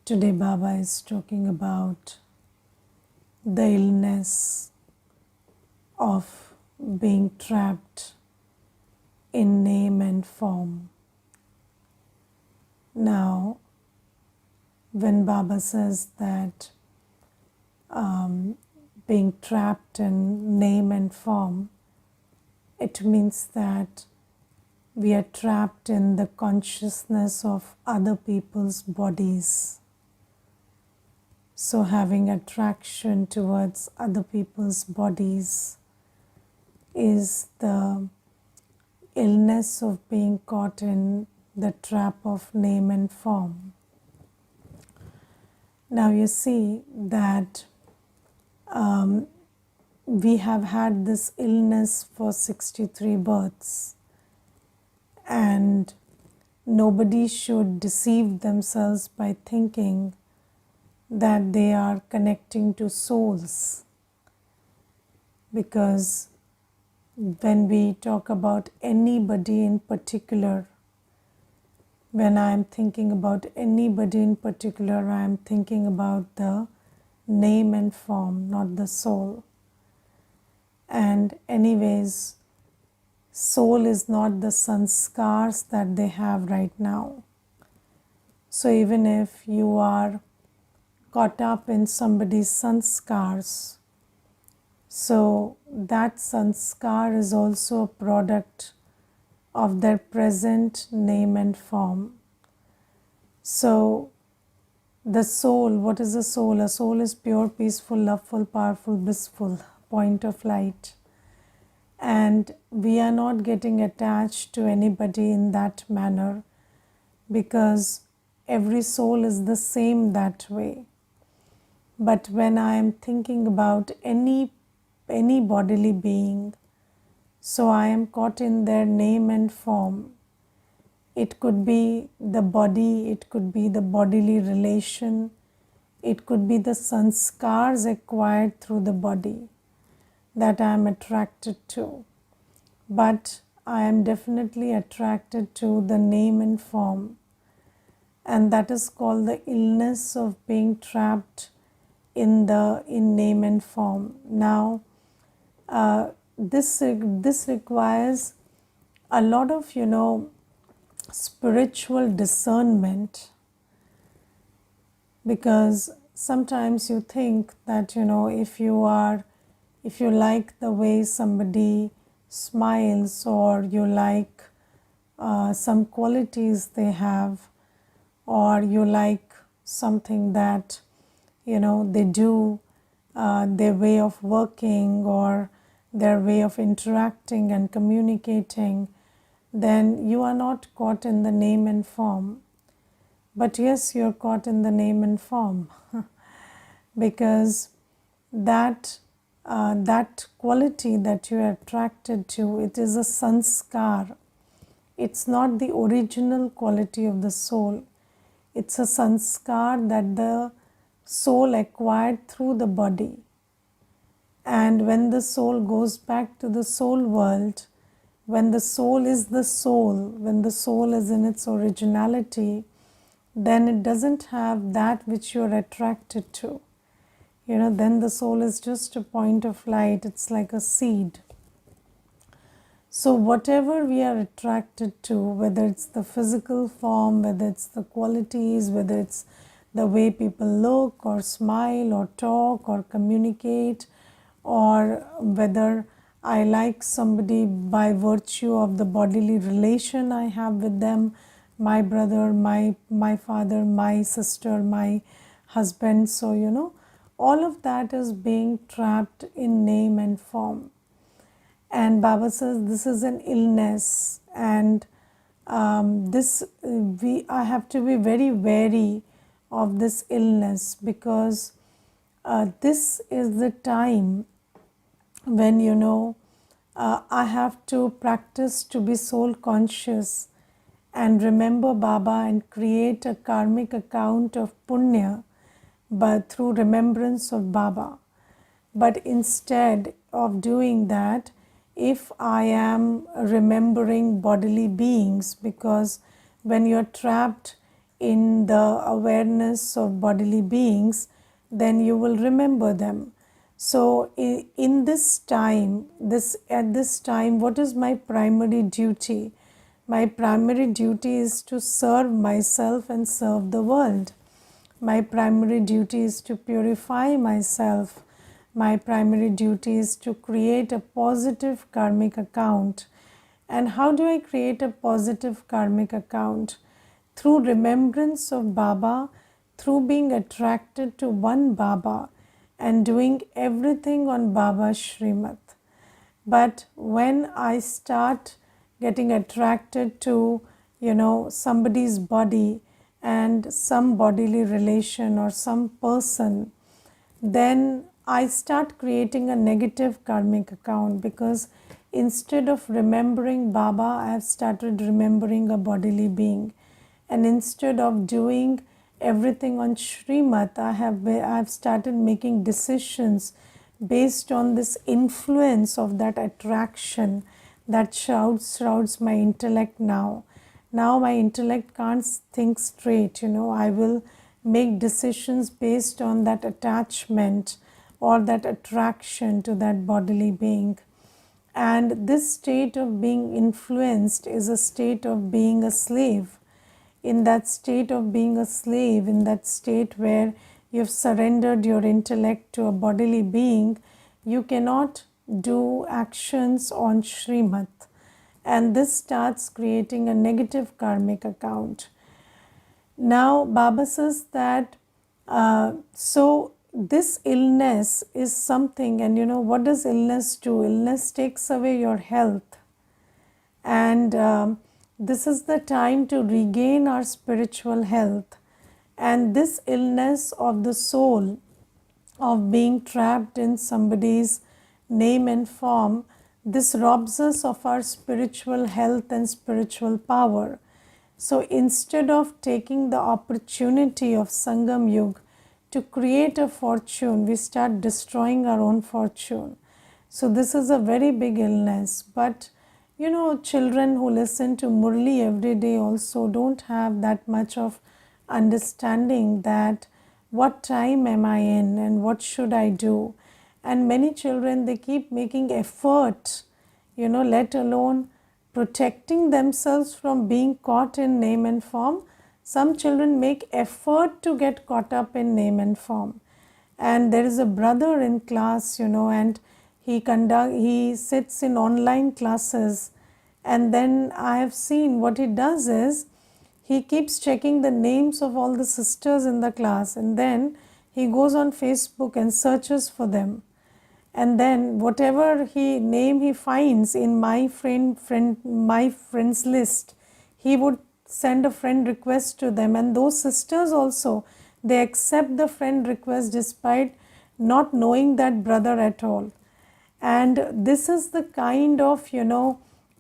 Today Baba is talking about the illness of being trapped in name and form. Now, when Baba says that being trapped in name and form, it means that we are trapped in the consciousness of other people's bodies. So having attraction towards other people's bodies is the illness of being caught in the trap of name and form. Now you see that we have had this illness for 63 births, and nobody should deceive themselves by thinking that they are connecting to souls, because when we talk about anybody in particular, when I am thinking about anybody in particular, I am thinking about the name and form, not the soul. And anyways, soul is not the sanskars that they have right now. So even if you are caught up in somebody's sanskars, so that sanskar is also a product of their present name and form. So the soul, what is a soul? A soul is pure, peaceful, loveful, powerful, blissful, point of light. And we are not getting attached to anybody in that manner, because every soul is the same that way. But when I am thinking about any bodily being, so I am caught in their name and form. It could be the body, it could be the bodily relation, it could be the sanskars acquired through the body that I am attracted to. But I am definitely attracted to the name and form, and that is called the illness of being trapped in name and form. Now, this requires a lot of spiritual discernment, because sometimes you think that if you like the way somebody smiles, or you like some qualities they have, or you like something that they do, their way of working or their way of interacting and communicating, then you are not caught in the name and form. But yes, you are caught in the name and form because that quality that you are attracted to, it is a sanskar. It's not the original quality of the soul. It's a sanskar that the soul acquired through the body. And when the soul goes back to the soul world, when the soul is the soul, when the soul is in its originality, then it doesn't have that which you are attracted to. Then the soul is just a point of light. It's like a seed. So whatever we are attracted to, whether it's the physical form, whether it's the qualities, whether it's the way people look or smile or talk or communicate, or whether I like somebody by virtue of the bodily relation I have with them, my brother, my father, my sister, my husband. So, all of that is being trapped in name and form. And Baba says this is an illness, and I have to be very wary of this illness, because this is the time when I have to practice to be soul conscious and remember Baba and create a karmic account of punya, but through remembrance of Baba. But instead of doing that, if I am remembering bodily beings, because when you're trapped in the awareness of bodily beings, then you will remember them. So in this time, at this time, what is my primary duty? My primary duty is to serve myself and serve the world. My primary duty is to purify myself. My primary duty is to create a positive karmic account. And how do I create a positive karmic account? Through remembrance of Baba, through being attracted to one Baba and doing everything on Baba's Srimad. But when I start getting attracted to, somebody's body and some bodily relation or some person, then I start creating a negative karmic account, because instead of remembering Baba, I have started remembering a bodily being. And instead of doing everything on Srimad, I have started making decisions based on this influence of that attraction that shrouds my intellect now. Now my intellect can't think straight, I will make decisions based on that attachment or that attraction to that bodily being. And this state of being influenced is a state of being a slave. In that state of being a slave, in that state where you've surrendered your intellect to a bodily being, you cannot do actions on Srimad. And this starts creating a negative karmic account. Now, Baba says that, so this illness is something, and what does illness do? Illness takes away your health. And this is the time to regain our spiritual health. And this illness of the soul, of being trapped in somebody's name and form, this robs us of our spiritual health and spiritual power. So instead of taking the opportunity of Sangam Yuga to create a fortune, we start destroying our own fortune. So this is a very big illness. But children who listen to Murli every day also don't have that much of understanding that what time am I in and what should I do. And many children, they keep making effort, let alone protecting themselves from being caught in name and form. Some children make effort to get caught up in name and form. And there is a brother in class, and he sits in online classes, and then I have seen what he does is he keeps checking the names of all the sisters in the class, and then he goes on Facebook and searches for them. And then whatever name he finds in my friends list, he would send a friend request to them. And those sisters also, they accept the friend request despite not knowing that brother at all. And this is the kind of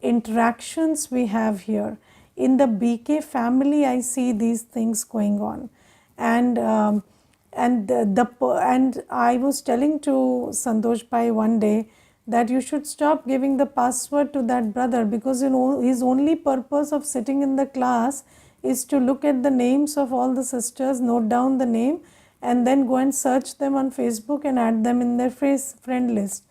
interactions we have here. In the BK family, I see these things going on. And I was telling to Santosh Bhai one day that you should stop giving the password to that brother, because his only purpose of sitting in the class is to look at the names of all the sisters, note down the name, and then go and search them on Facebook and add them in their friend list.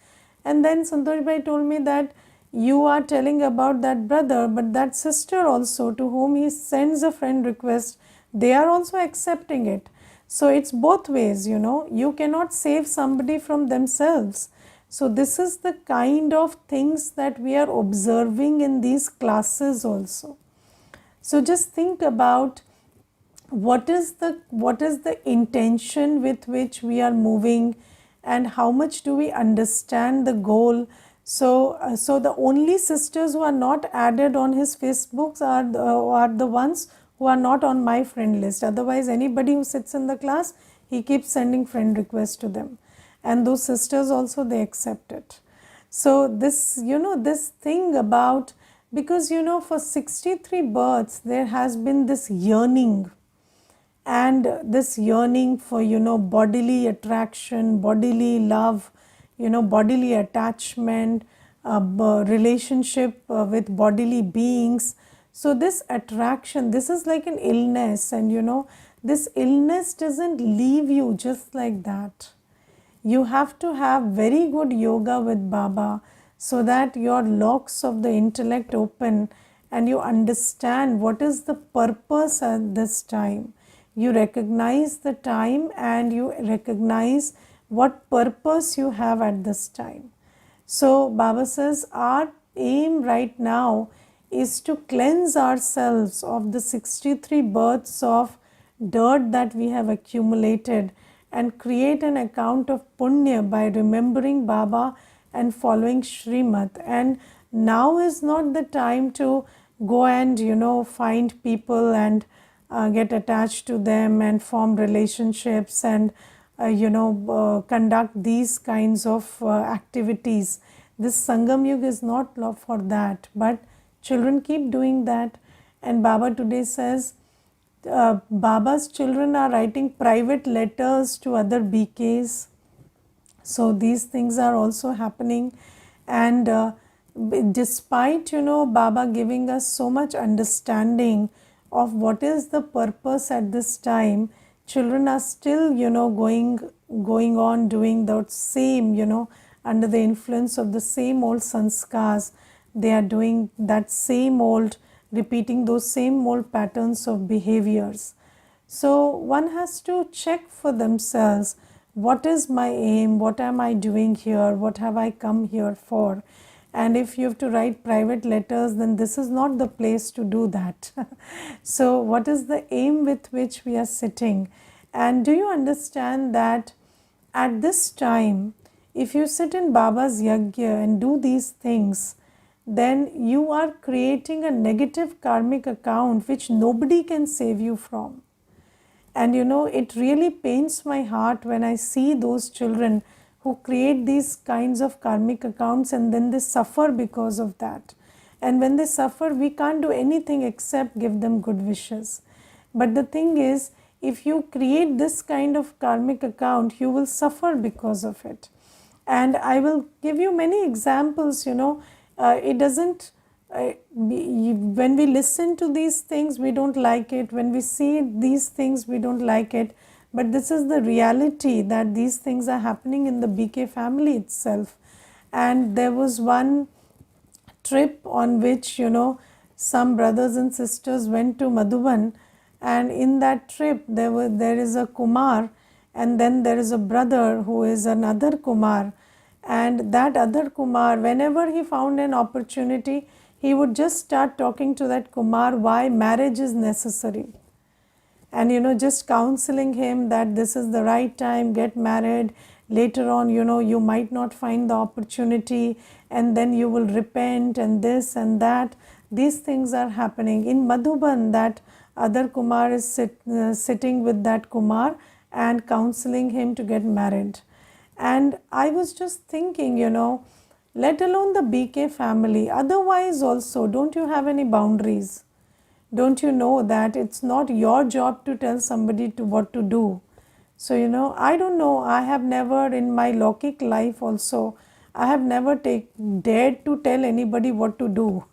And then Santosh Bhai told me that you are telling about that brother, but that sister also, to whom he sends a friend request, they are also accepting it. So it's both ways, you cannot save somebody from themselves. So this is the kind of things that we are observing in these classes also. So just think about what is the intention with which we are moving, and how much do we understand the goal. So the only sisters who are not added on his Facebooks are the ones who are not on my friend list. Otherwise, anybody who sits in the class, he keeps sending friend requests to them. And those sisters also, they accept it. So this, this thing about, because, for 63 births, there has been this yearning. And this yearning for, bodily attraction, bodily love, bodily attachment, relationship with bodily beings. So this attraction, this is like an illness, and this illness doesn't leave you just like that. You have to have very good yoga with Baba so that your locks of the intellect open and you understand what is the purpose at this time. You recognize the time and you recognize what purpose you have at this time. So Baba says our aim right now is to cleanse ourselves of the 63 births of dirt that we have accumulated and create an account of punya by remembering Baba and following Srimad. And now is not the time to go and find people and get attached to them and form relationships and conduct these kinds of activities. This Sangam Yuga is not for that, but children keep doing that. And Baba today says Baba's children are writing private letters to other BKs. So these things are also happening. And despite Baba giving us so much understanding of what is the purpose at this time, children are still going on doing the same, under the influence of the same old sanskars. They are doing that same old, repeating those same old patterns of behaviors. So one has to check for themselves, what is my aim, what am I doing here, what have I come here for. And if you have to write private letters, then this is not the place to do that. So what is the aim with which we are sitting? And do you understand that at this time, if you sit in Baba's yajna and do these things, then you are creating a negative karmic account which nobody can save you from. And it really pains my heart when I see those children who create these kinds of karmic accounts and then they suffer because of that. And when they suffer, we can't do anything except give them good wishes. But the thing is, if you create this kind of karmic account, you will suffer because of it. And I will give you many examples. It doesn't, when we listen to these things, we don't like it. When we see these things, we don't like it. But this is the reality, that these things are happening in the BK family itself. And there was one trip on which, some brothers and sisters went to Madhuban, and in that trip there is a Kumar, and then there is a brother who is another Kumar. And that other Kumar, whenever he found an opportunity, he would just start talking to that Kumar why marriage is necessary. And just counseling him that this is the right time, get married. Later on, you might not find the opportunity, and then you will repent, and this and that. These things are happening. In Madhuban, that other Kumar is sitting with that Kumar and counseling him to get married. And I was just thinking, let alone the BK family, otherwise also, don't you have any boundaries? Don't you know that it's not your job to tell somebody what to do? So, I don't know, I have never in my Lokik life also, I have never dared to tell anybody what to do.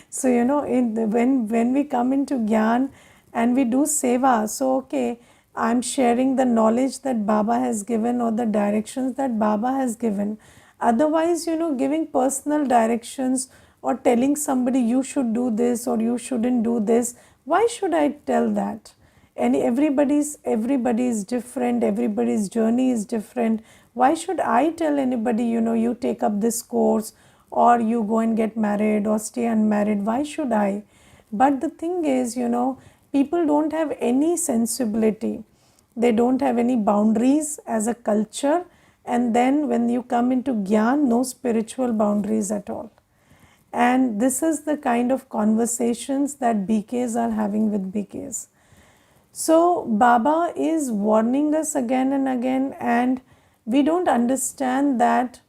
So, when we come into Gyan and we do Seva, so okay, I'm sharing the knowledge that Baba has given or the directions that Baba has given. Otherwise, giving personal directions or telling somebody you should do this or you shouldn't do this, why should I tell that? And everybody is different, everybody's journey is different. Why should I tell anybody, you take up this course or you go and get married or stay unmarried? Why should I? But the thing is, people don't have any sensibility. They don't have any boundaries as a culture. And then when you come into Gyan, no spiritual boundaries at all. And this is the kind of conversations that BKs are having with BKs. So Baba is warning us again and again, and we don't understand that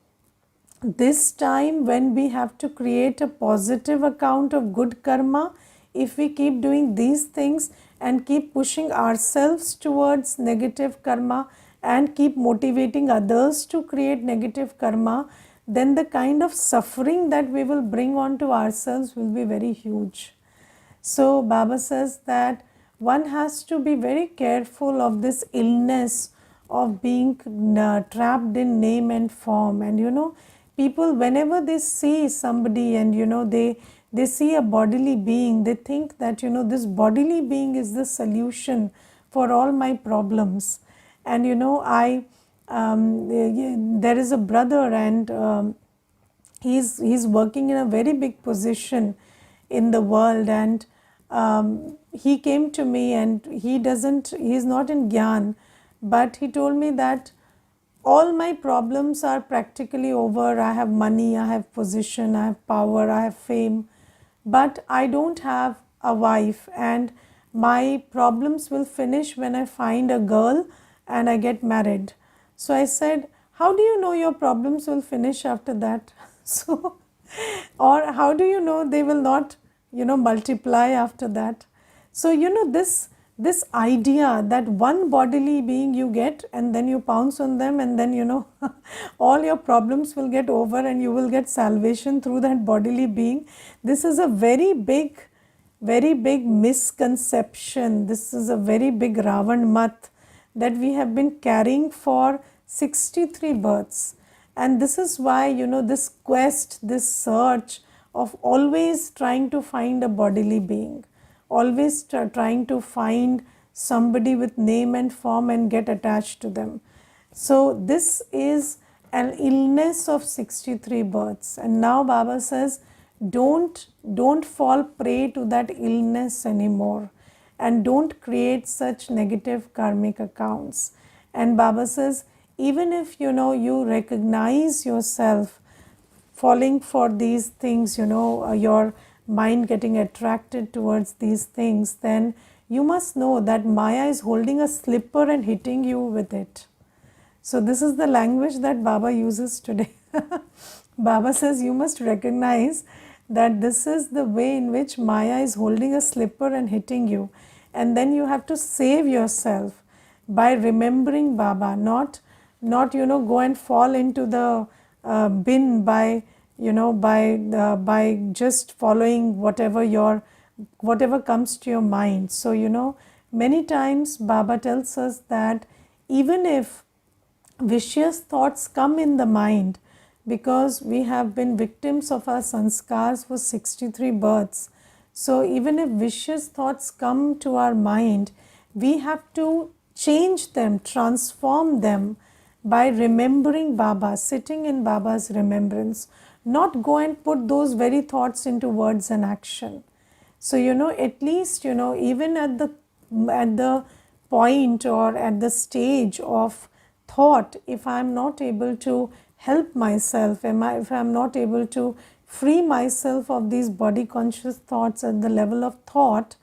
this time when we have to create a positive account of good karma, if we keep doing these things and keep pushing ourselves towards negative karma and keep motivating others to create negative karma, then the kind of suffering that we will bring on to ourselves will be very huge. So Baba says that one has to be very careful of this illness of being trapped in name and form. And people, whenever they see somebody and they see a bodily being, they think that this bodily being is the solution for all my problems. And I there is a brother, and he's working in a very big position in the world, and he came to me, and he's not in Gyan, but he told me that all my problems are practically over. I have money, I have position, I have power, I have fame, but I don't have a wife, and my problems will finish when I find a girl and I get married. So I said, how do you know your problems will finish after that? So, or how do you know they will not, multiply after that? So, this idea that one bodily being you get and then you pounce on them, and then all your problems will get over and you will get salvation through that bodily being. This is a very big misconception. This is a very big Ravan mat that we have been carrying for 63 births. And this is why this quest, this search of always trying to find a bodily being, always trying to find somebody with name and form and get attached to them. So this is an illness of 63 births. And now Baba says, don't fall prey to that illness anymore, and don't create such negative karmic accounts. And Baba says, even if you recognize yourself falling for these things, your mind getting attracted towards these things, then you must know that Maya is holding a slipper and hitting you with it. So this is the language that Baba uses today. Baba says you must recognize that this is the way in which Maya is holding a slipper and hitting you. And then you have to save yourself by remembering Baba, not go and fall into the bin by by just following whatever comes to your mind. So many times Baba tells us that even if vicious thoughts come in the mind, because we have been victims of our sanskars for 63 births, so even if vicious thoughts come to our mind, we have to change them, transform them by remembering Baba, sitting in Baba's remembrance, not go and put those very thoughts into words and action. So at least even at the point or at the stage of thought, if I am not able to help myself, if I am not able to free myself of these body conscious thoughts at the level of thought,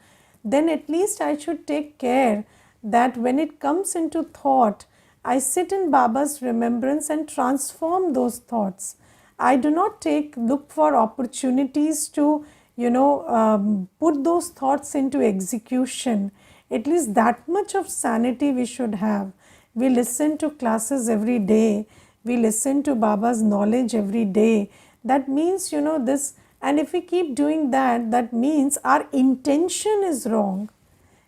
then at least I should take care that when it comes into thought, I sit in Baba's remembrance and transform those thoughts. I do not look for opportunities to put those thoughts into execution. At least that much of sanity we should have. We listen to classes every day. We listen to Baba's knowledge every day. That means, this, and if we keep doing that, that means our intention is wrong.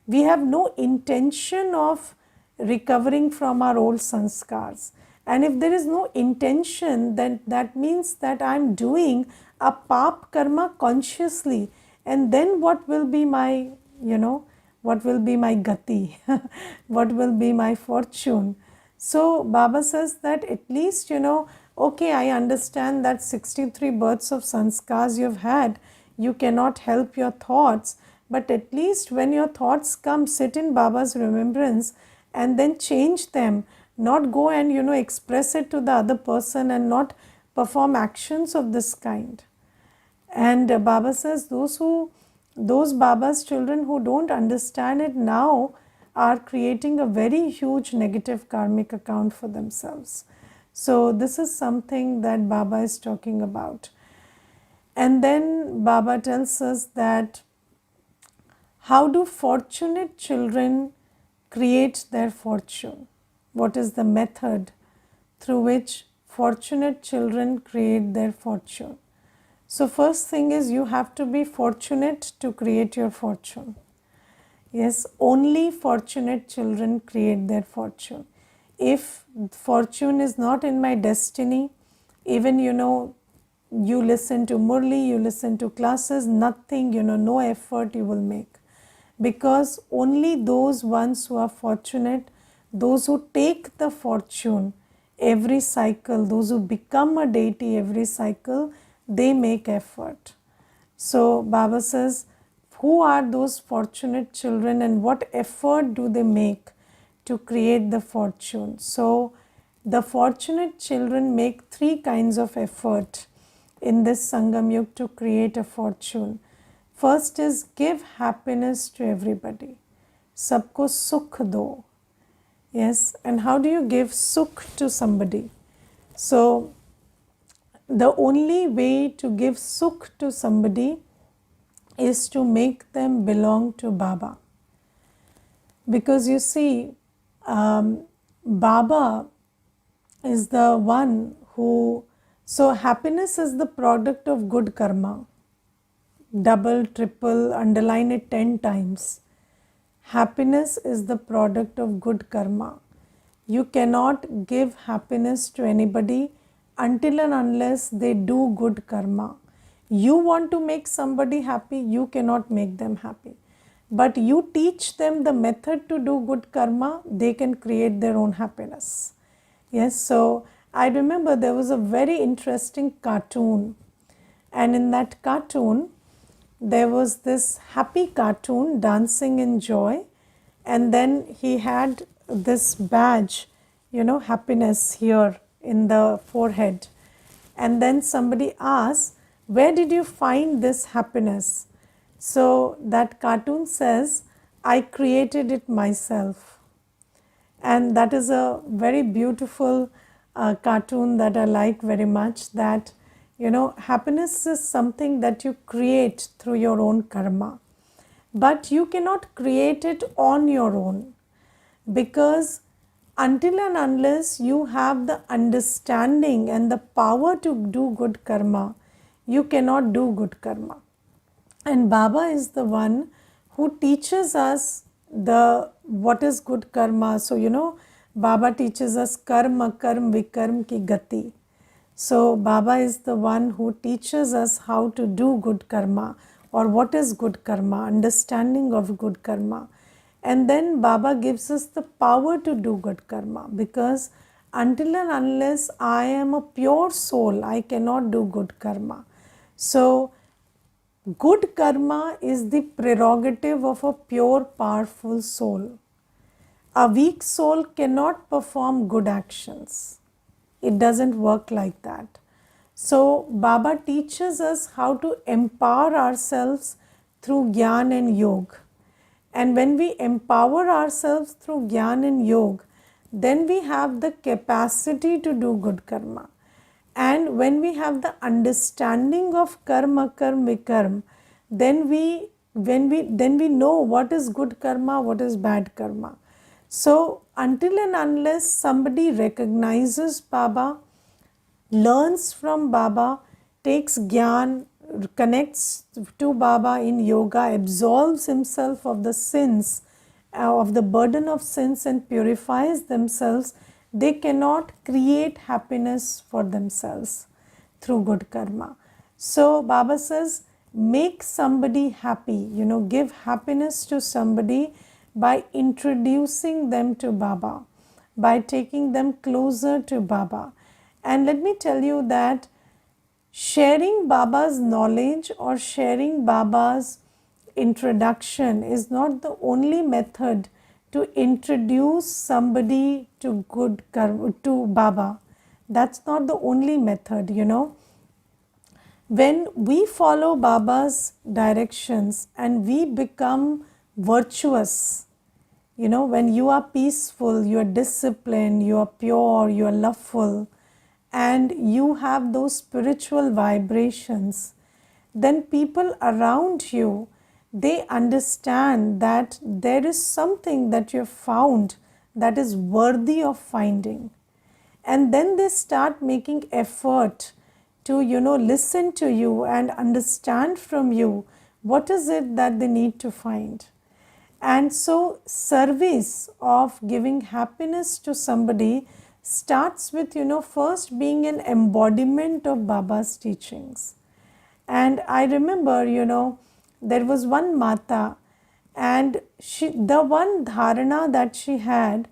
We have no intention of recovering from our old sanskars. And if there is no intention, then that means that I am doing a pap karma consciously. And then what will be my, what will be my gati? What will be my fortune? So Baba says that at least, okay, I understand that 63 births of sanskars you've had, you cannot help your thoughts, but at least when your thoughts come, sit in Baba's remembrance and then change them, not go and express it to the other person and not perform actions of this kind. And Baba says those Baba's children who don't understand it now are creating a very huge negative karmic account for themselves. So this is something that Baba is talking about. And then Baba tells us that how do fortunate children create their fortune? What is the method through which fortunate children create their fortune? So first thing is you have to be fortunate to create your fortune. Yes, only fortunate children create their fortune. If fortune is not in my destiny, even you listen to Murli, you listen to classes, nothing, no effort you will make. Because only those ones who are fortunate, those who take the fortune every cycle, those who become a deity every cycle, they make effort. So Baba says, who are those fortunate children and what effort do they make to create the fortune? So the fortunate children make three kinds of effort in this Sangam Yug to create a fortune. First is give happiness to everybody. Sabko sukh do. Yes, and how do you give sukh to somebody? So the only way to give sukh to somebody is to make them belong to Baba. Because you see, Baba is the one who, so happiness is the product of good karma. Double, triple, underline it 10 times. Happiness is the product of good karma. You cannot give happiness to anybody until and unless they do good karma. You want to make somebody happy, you cannot make them happy. But you teach them the method to do good karma, they can create their own happiness. Yes, so I remember there was a very interesting cartoon, and in that cartoon, there was this happy cartoon dancing in joy, and then he had this badge, happiness here in the forehead. And then somebody asked, where did you find this happiness? So that cartoon says, I created it myself. And that is a very beautiful cartoon that I like very much, that happiness is something that you create through your own karma, but you cannot create it on your own, because until and unless you have the understanding and the power to do good karma, you cannot do good karma. And Baba is the one who teaches us the what is good karma. So Baba teaches us karma karm vikarm ki gati. So Baba is the one who teaches us how to do good karma, or what is good karma, understanding of good karma. And then Baba gives us the power to do good karma, because until and unless I am a pure soul, I cannot do good karma. So good karma is the prerogative of a pure, powerful soul. A weak soul cannot perform good actions. It doesn't work like that. So Baba teaches us how to empower ourselves through Gyan and Yoga. And when we empower ourselves through Gyan and Yoga, then we have the capacity to do good karma. And when we have the understanding of karma, karma, vikarma, then we know what is good karma, what is bad karma. So until and unless somebody recognizes Baba, learns from Baba, takes Gyan, connects to Baba in yoga, absolves himself of the sins, of the burden of sins, and purifies themselves, they cannot create happiness for themselves through good karma. So Baba says, make somebody happy, give happiness to somebody by introducing them to Baba, by taking them closer to Baba. And let me tell you that sharing Baba's knowledge or sharing Baba's introduction is not the only method to introduce somebody to good karma, to Baba. That's not the only method, When we follow Baba's directions and we become virtuous, when you are peaceful, you are disciplined, you are pure, you are loveful, and you have those spiritual vibrations, then people around you, they understand that there is something that you have found that is worthy of finding. And then they start making effort to, listen to you and understand from you what is it that they need to find. And so, service of giving happiness to somebody starts with, first being an embodiment of Baba's teachings. And I remember, there was one Mata, and the one dharana that she had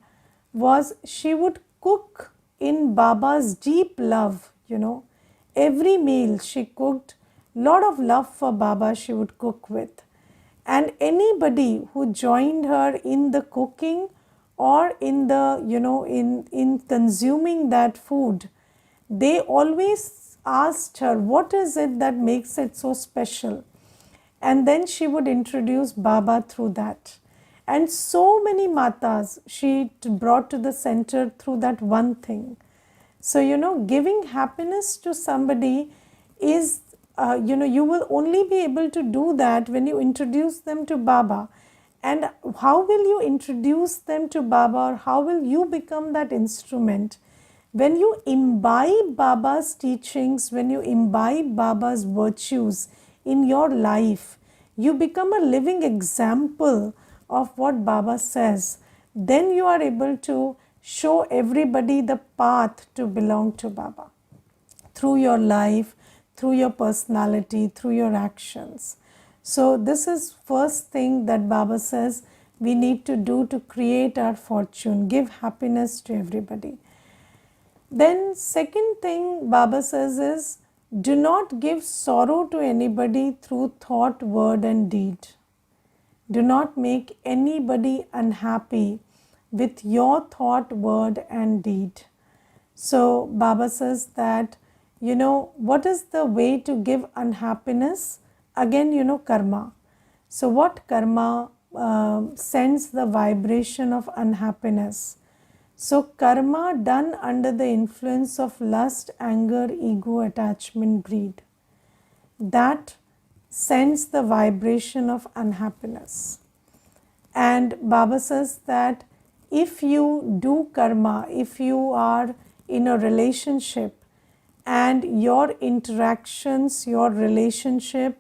was she would cook in Baba's deep love, Every meal she cooked, lot of love for Baba she would cook with. And anybody who joined her in the cooking or in the, in consuming that food, they always asked her, what is it that makes it so special? And then she would introduce Baba through that. And so many matas she brought to the center through that one thing. So, giving happiness to somebody is, you will only be able to do that when you introduce them to Baba. And how will you introduce them to Baba, or how will you become that instrument? When you imbibe Baba's teachings, when you imbibe Baba's virtues in your life, you become a living example of what Baba says. Then you are able to show everybody the path to belong to Baba through your life, through your personality, through your actions. So this is first thing that Baba says we need to do to create our fortune, give happiness to everybody. Then second thing Baba says is, do not give sorrow to anybody through thought, word and deed. Do not make anybody unhappy with your thought, word and deed. So Baba says that, what is the way to give unhappiness? Again, karma. So what karma sends the vibration of unhappiness? So karma done under the influence of lust, anger, ego, attachment, greed, that sends the vibration of unhappiness. And Baba says that if you do karma, if you are in a relationship and your interactions, your relationship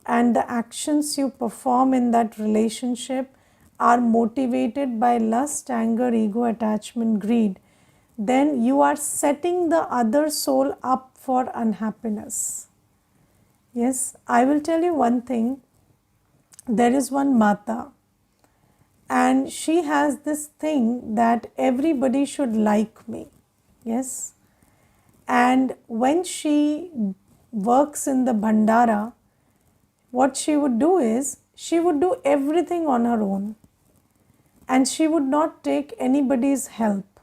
and the actions you perform in that relationship are motivated by lust, anger, ego, attachment, greed, then you are setting the other soul up for unhappiness. Yes, I will tell you one thing. There is one Mata, and she has this thing that everybody should like me. Yes, and when she works in the Bhandara, what she would do is, she would do everything on her own and she would not take anybody's help.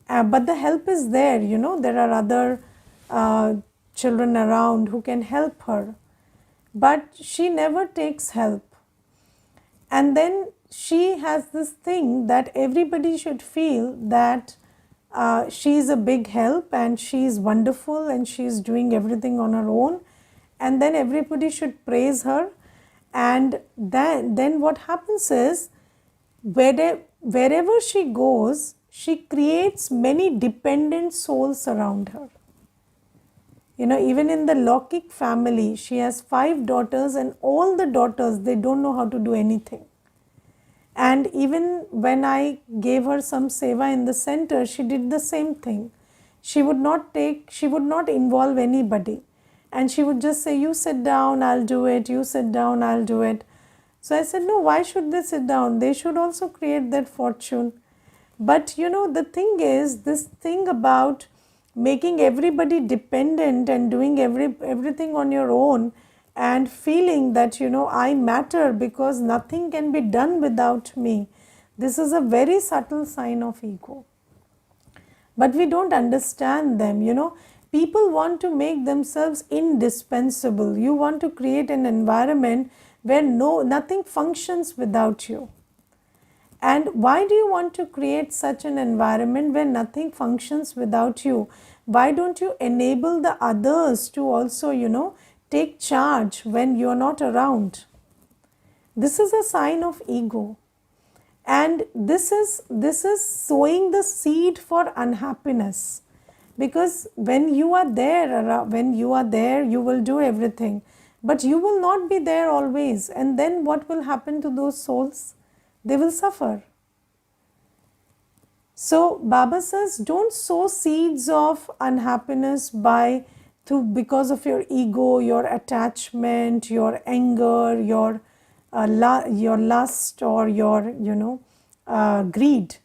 But the help is there, there are other children around who can help her. But she never takes help. And then she has this thing that everybody should feel that she is a big help and she is wonderful and she is doing everything on her own. And then everybody should praise her. And then what happens is, wherever she goes, she creates many dependent souls around her. Even in the Lokik family, she has 5 daughters and all the daughters, they don't know how to do anything. And even when I gave her some seva in the center, she did the same thing. She would not involve anybody. And she would just say, you sit down, I'll do it, you sit down, I'll do it. So I said, no, why should they sit down? They should also create that fortune. But the thing is, this thing about making everybody dependent and doing everything on your own and feeling that, I matter because nothing can be done without me. This is a very subtle sign of ego. But we don't understand them, People want to make themselves indispensable. You want to create an environment where nothing functions without you. And why do you want to create such an environment where nothing functions without you? Why don't you enable the others to also, take charge when you are not around? This is a sign of ego. And this is sowing the seed for unhappiness. Because when you are there, you will do everything, but you will not be there always. And then what will happen to those souls? They will suffer. So Baba says, don't sow seeds of unhappiness because of your ego, your attachment, your anger, your lust, or your greed.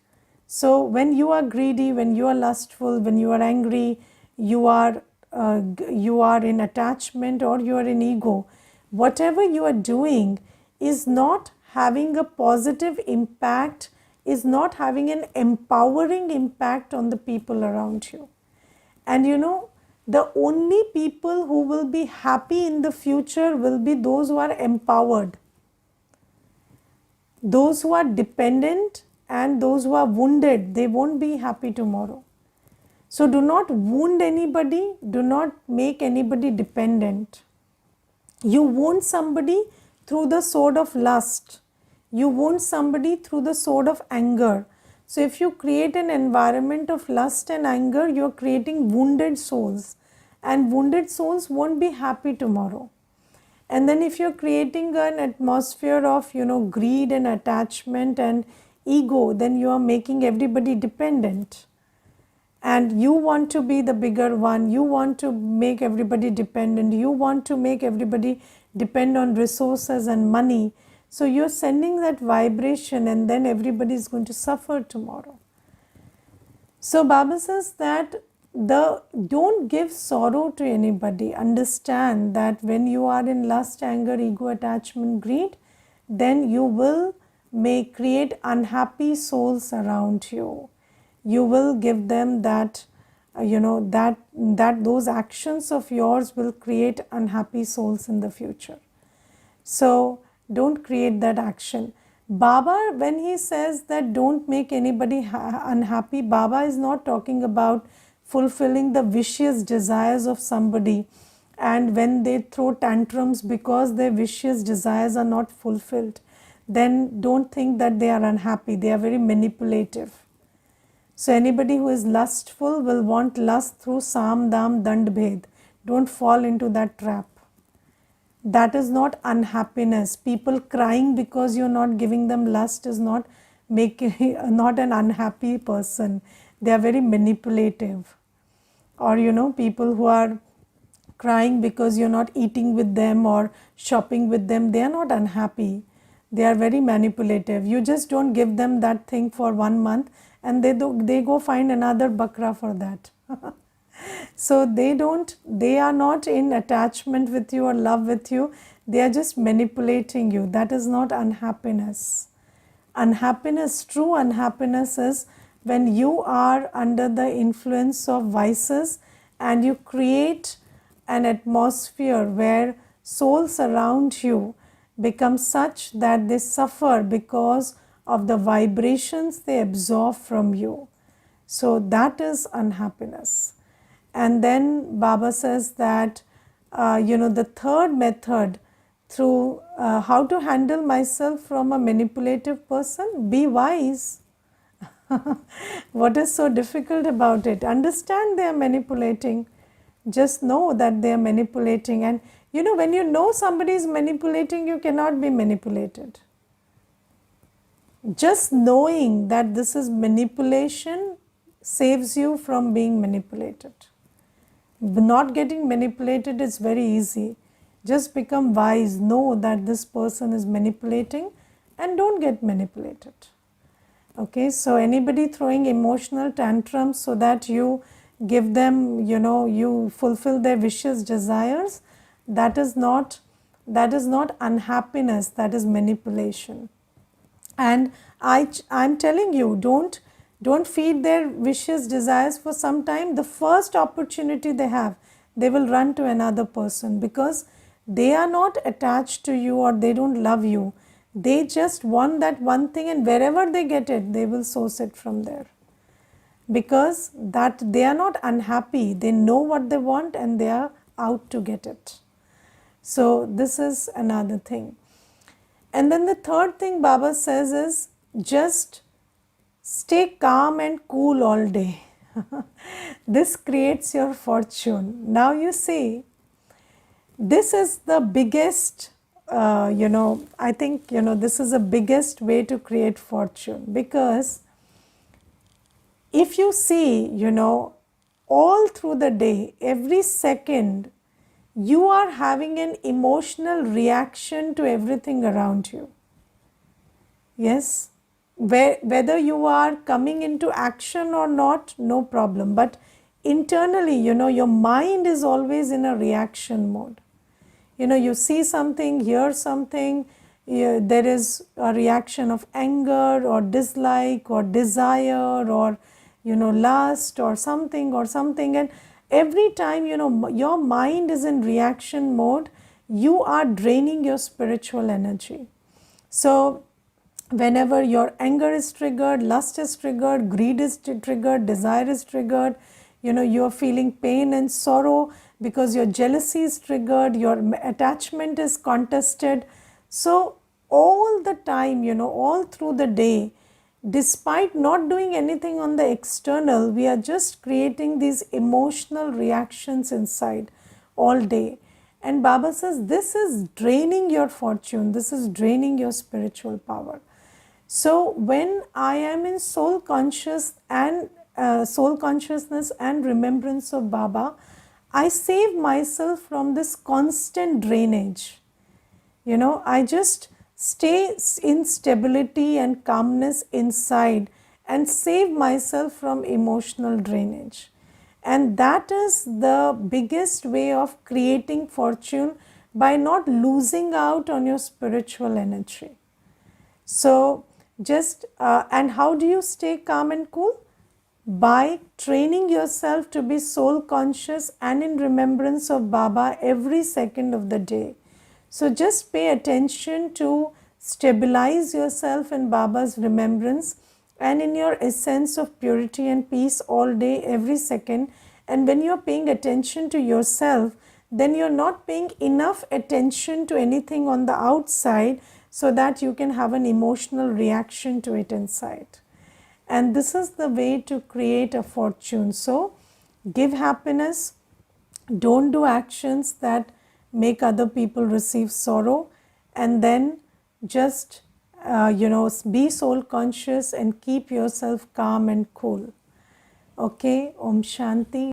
So when you are greedy, when you are lustful, when you are angry, you are in attachment, or you are in ego. Whatever you are doing is not having a positive impact, is not having an empowering impact on the people around you. And the only people who will be happy in the future will be those who are empowered. Those who are dependent and those who are wounded, they won't be happy tomorrow. So do not wound anybody, do not make anybody dependent. You wound somebody through the sword of lust. You wound somebody through the sword of anger. So if you create an environment of lust and anger, you are creating wounded souls. And wounded souls won't be happy tomorrow. And then if you're creating an atmosphere of greed and attachment and ego, then you are making everybody dependent. And you want to be the bigger one, you want to make everybody dependent, you want to make everybody depend on resources and money. So you're sending that vibration, and then everybody is going to suffer tomorrow. So Baba says that don't give sorrow to anybody. Understand that when you are in lust, anger, ego, attachment, greed, then you will create unhappy souls around you. You will give them that, that those actions of yours will create unhappy souls in the future. So don't create that action. Baba, when he says that don't make anybody unhappy, Baba is not talking about fulfilling the vicious desires of somebody, and when they throw tantrums because their vicious desires are not fulfilled, then don't think that they are unhappy. They are very manipulative. So anybody who is lustful will want lust through Sam, Dam, Dand, Bhed. Don't fall into that trap. That is not unhappiness. People crying because you're not giving them lust is not not an unhappy person. They are very manipulative. Or people who are crying because you're not eating with them or shopping with them, they are not unhappy. They are very manipulative. You just don't give them that thing for 1 month, and they go find another bakra for that. So they are not in attachment with you or love with you. They are just manipulating you. That is not unhappiness. Unhappiness, true unhappiness is when you are under the influence of vices and you create an atmosphere where souls around you become such that they suffer because of the vibrations they absorb from you. So that is unhappiness. And then Baba says that, the third method through how to handle myself from a manipulative person, be wise. What is so difficult about it? Understand they are manipulating. Just know that they are manipulating. And when you know somebody is manipulating, you cannot be manipulated. Just knowing that this is manipulation saves you from being manipulated. Not getting manipulated is very easy. Just become wise, know that this person is manipulating, and don't get manipulated. Okay, so anybody throwing emotional tantrums so that you give them, you fulfill their vicious desires, that is not unhappiness, that is manipulation. And I'm telling you, don't feed their vicious desires for some time. The first opportunity they have, they will run to another person, because they are not attached to you or they don't love you. They just want that one thing, and wherever they get it, they will source it from there. Because that they are not unhappy. They know what they want and they are out to get it. So this is another thing. And then the third thing Baba says is just stay calm and cool all day. This creates your fortune. Now you see, this is the biggest, I think, this is the biggest way to create fortune, because if you see, all through the day, every second, you are having an emotional reaction to everything around you. Yes, whether you are coming into action or not, no problem. But internally, your mind is always in a reaction mode. You see something, hear something, there is a reaction of anger or dislike or desire or, lust or something, and every time, your mind is in reaction mode, you are draining your spiritual energy. So, whenever your anger is triggered, lust is triggered, greed is triggered, desire is triggered, you are feeling pain and sorrow because your jealousy is triggered, your attachment is contested. So all the time, all through the day, despite not doing anything on the external, we are just creating these emotional reactions inside all day. And Baba says this is draining your fortune, this is draining your spiritual power. So when I am in soul consciousness and remembrance of Baba, I save myself from this constant drainage. I just stay in stability and calmness inside and save myself from emotional drainage. And that is the biggest way of creating fortune, by not losing out on your spiritual energy. So and how do you stay calm and cool? By training yourself to be soul conscious and in remembrance of Baba every second of the day. So just pay attention to stabilize yourself in Baba's remembrance and in your essence of purity and peace all day, every second. And when you are paying attention to yourself, then you are not paying enough attention to anything on the outside, so that you can have an emotional reaction to it inside. And this is the way to create a fortune. So give happiness, don't do actions that make other people receive sorrow, and then just be soul conscious and keep yourself calm and cool. Okay, Om Shanti.